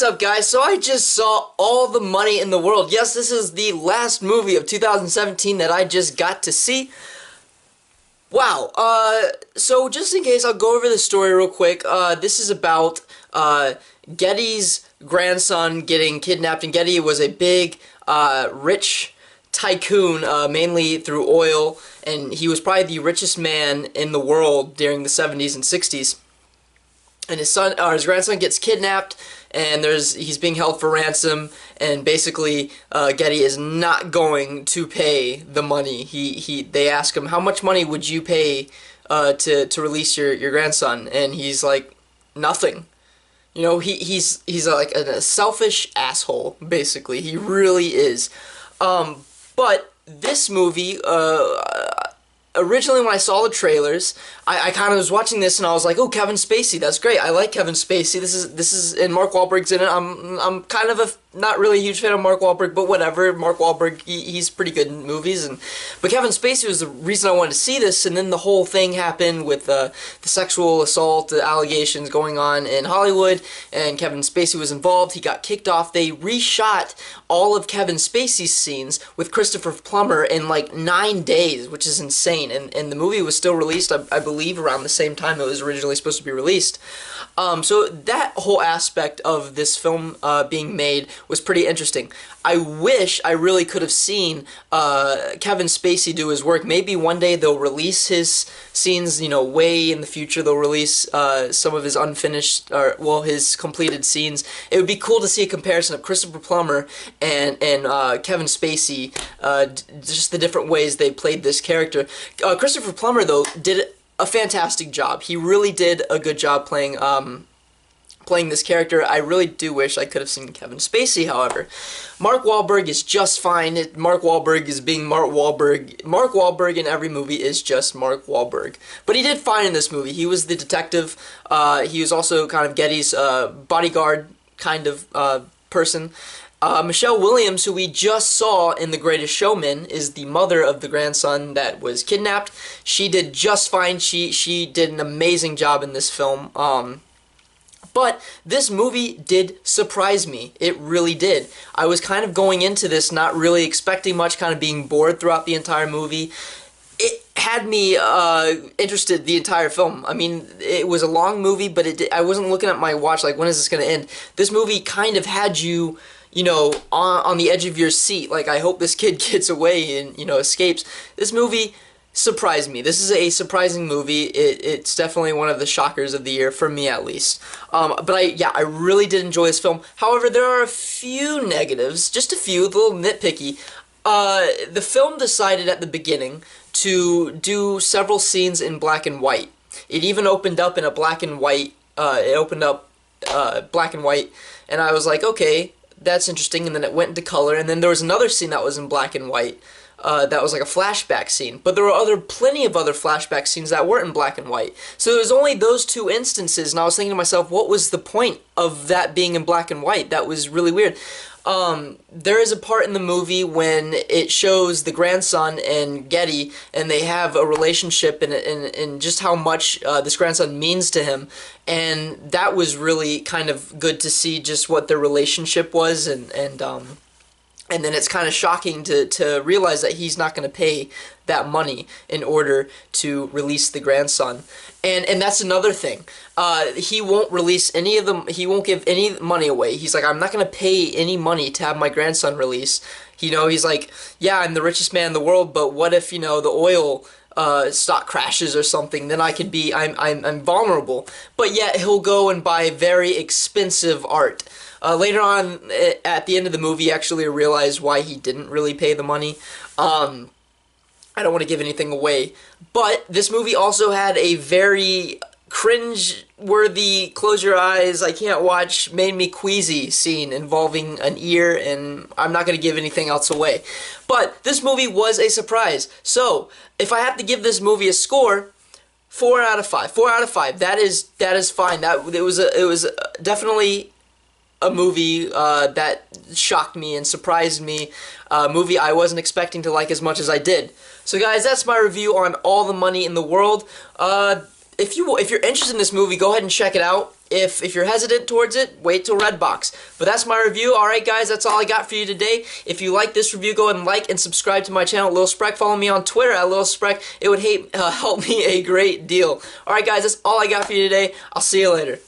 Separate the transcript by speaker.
Speaker 1: up, guys? So I just saw All the Money in the World. Yes, this is the last movie of 2017 that I just got to see. Wow. So just in case, I'll go over the story real quick. This is about Getty's grandson getting kidnapped, and Getty was a big, rich tycoon, mainly through oil, and he was probably the richest man in the world during the 70s and 60s. And his grandson gets kidnapped, and he's being held for ransom, and basically Getty is not going to pay the money. They ask him, how much money would you pay to release your grandson? And he's like, nothing. You know, he's like a selfish asshole, basically. He really is. But this movie, originally when I saw the trailers, I kind of was watching this and I was like, oh, Kevin Spacey, that's great. I like Kevin Spacey. This is and Mark Wahlberg's in it. I'm kind of not really a huge fan of Mark Wahlberg, but whatever. Mark Wahlberg, he's pretty good in movies, but Kevin Spacey was the reason I wanted to see this. And then the whole thing happened with the sexual assault, the allegations going on in Hollywood, and Kevin Spacey was involved. He got kicked off. They reshot all of Kevin Spacey's scenes with Christopher Plummer in like 9 days, which is insane. And the movie was still released, I believe, around the same time it was originally supposed to be released. So that whole aspect of this film being made was pretty interesting. I wish I really could have seen Kevin Spacey do his work. Maybe one day they'll release his scenes, you know, way in the future. They'll release some of his unfinished, his completed scenes. It would be cool to see a comparison of Christopher Plummer and Kevin Spacey, just the different ways they played this character. Christopher Plummer, though, did a fantastic job. He really did a good job playing this character. I really do wish I could have seen Kevin Spacey, however. Mark Wahlberg is just fine. Mark Wahlberg is being Mark Wahlberg. Mark Wahlberg in every movie is just Mark Wahlberg. But he did fine in this movie. He was the detective. He was also kind of Getty's bodyguard kind of person. Michelle Williams, who we just saw in The Greatest Showman, is the mother of the grandson that was kidnapped. She did just fine. She did an amazing job in this film. But this movie did surprise me. It really did. I was kind of going into this not really expecting much, kind of being bored throughout the entire movie. It had me interested the entire film. I mean, it was a long movie, but I wasn't looking at my watch like, when is this going to end? This movie kind of had you, you know, on the edge of your seat. Like, I hope this kid gets away and, you know, escapes. This movie surprised me. This is a surprising movie. It's definitely one of the shockers of the year, for me at least. But I really did enjoy this film. However, there are a few negatives, just a few, a little nitpicky. The film decided at the beginning to do several scenes in black and white. It even opened up in a black and white, black and white, and I was like, okay, that's interesting, and then it went into color, and then there was another scene that was in black and white. That was like a flashback scene, but there were plenty of other flashback scenes that weren't in black and white. So there was only those two instances, and I was thinking to myself, what was the point of that being in black and white? That was really weird. There is a part in the movie when it shows the grandson and Getty, and they have a relationship, and just how much this grandson means to him, and that was really kind of good to see just what their relationship was, and then it's kind of shocking to realize that he's not going to pay that money in order to release the grandson. And that's another thing. He won't release any of them. He won't give any money away. He's like, I'm not going to pay any money to have my grandson released. You know, he's like, yeah, I'm the richest man in the world, but what if, you know, the oil stock crashes or something? Then I'm vulnerable. But yet he'll go and buy very expensive art. Later on, at the end of the movie, I actually realized why he didn't really pay the money. I don't want to give anything away, but this movie also had a very cringe-worthy, close your eyes, I can't watch, made me queasy scene involving an ear, and I'm not going to give anything else away. But this movie was a surprise. So, if I have to give this movie a score, 4 out of 5. 4 out of 5. That is fine. It was definitely a movie that shocked me and surprised me, a movie I wasn't expecting to like as much as I did. So guys, that's my review on All the Money in the World. if you're interested in this movie, go ahead and check it out. If you're hesitant towards it, wait till Redbox. But that's my review. Alright guys, that's all I got for you today. If you like this review, go ahead and like and subscribe to my channel, Lil Sprek. Follow me on Twitter at Lil Sprek. It would help me a great deal. Alright guys, that's all I got for you today. I'll see you later.